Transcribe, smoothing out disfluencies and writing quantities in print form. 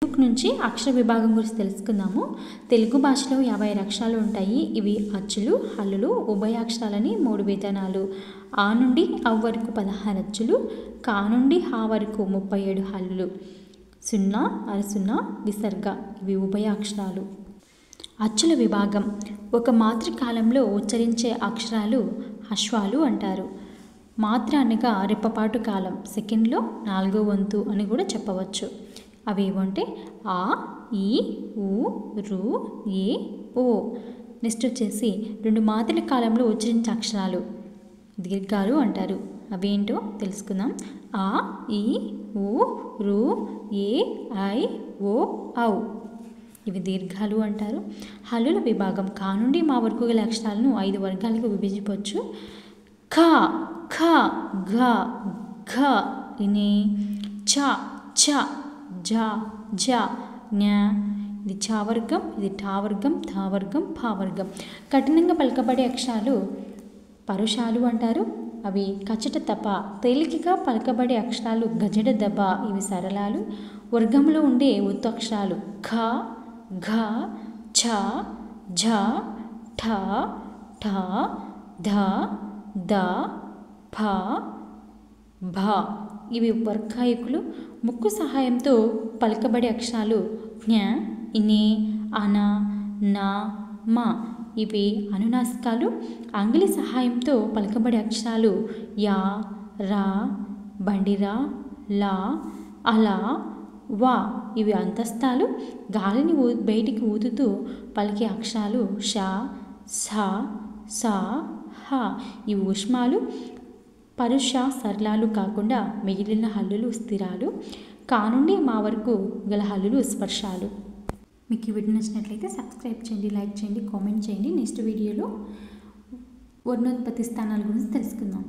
Book నుంచి అక్షర విభాగం గురించి తెలుసుకుందాము. తెలుగు భాషలో 56 అక్షరాలు ఉంటాయి. ఇవి అచ్చులు, హల్లులు, ఉభయాక్షరాలని 3 విధానాలు. ఆ నుండి అవ్ వరకు 16 అచ్చులు, కా నుండి హా వరకు 37 హల్లులు, 0, అరసున్న, విసర్గ ఇవి ఉభయాక్షరాలు. అచ్చుల విభాగం. ఒక మాతృకాలంలో ఉచ్చరించే అక్షరాలు అశ్వాలు అంటారు. మాత్ర అనగా రెప్పపాటు కాలం, సెకండ్లో 4వ వంతు అని కూడా చెప్పవచ్చు. అవి ఏమంటే ఆ, ఈ, ఊ, రు, ఏ, ఓ. నెక్స్ట్ వచ్చేసి 2 మాత్రల కాలంలో ఉచ్చరించే అక్షరాలు దీర్ఘాలు అంటారు. అవేంటో తెలుసుకుందాం. ఆ, ఈ, ఊ, రు, ఏ, ఐ, ఓ, ఔ ఇవి దీర్ఘాలు అంటారు. హల్లుల విభాగం. కా నుండి మా వరకు గల అక్షరాలను 5 వర్గాలకు విభజించవచ్చు. ఖ, ఖ, ఘ, ఘ, ని, చ, ఛ, జ, జ, ఞ. ఇది చ వర్గం, ఇది ఠా వర్గం, థా వర్గం, ఫా వర్గం. కఠినంగా పలకబడే అక్షరాలు పరుషాలు అంటారు. అవి కచట తప. తేలికగా పలకబడే అక్షరాలు గజడ దబ ఇవి సరళాలు. వర్గంలో ఉండే ఒత్తు అక్షరాలు ఖ, ఘ, ఛ, ఝ, ఠ, ఠ, ధ, ద, ఫ, భ ఇవి వర్గాయకులు. ముక్కు సహాయంతో పలకబడే అక్షరాలు జ్ఞ, ఇనే, అన, నా, మ ఇవి అనునాసికాలు. అంగిలి సహాయంతో పలకబడే అక్షరాలు యా, రా, బండిరా, లా, అలా, వా ఇవి అంతస్తాలు. గాలిని బయటికి ఊదుతూ పలికే అక్షరాలు ష, స, స, హ ఇవి ఉష్మాలు. పరుష సరళాలు కాకుండా మిగిలిన హల్లులు స్థిరాలు. కా నుండి మా వరకు గల హల్లులు స్పర్శాలు. మీకు ఈ వీడియో నచ్చినట్లయితే సబ్స్క్రైబ్ చేయండి, లైక్ చేయండి, కామెంట్ చేయండి. నెక్స్ట్ వీడియోలో వర్ణోత్పత్తి స్థానాల గురించి తెలుసుకుందాం.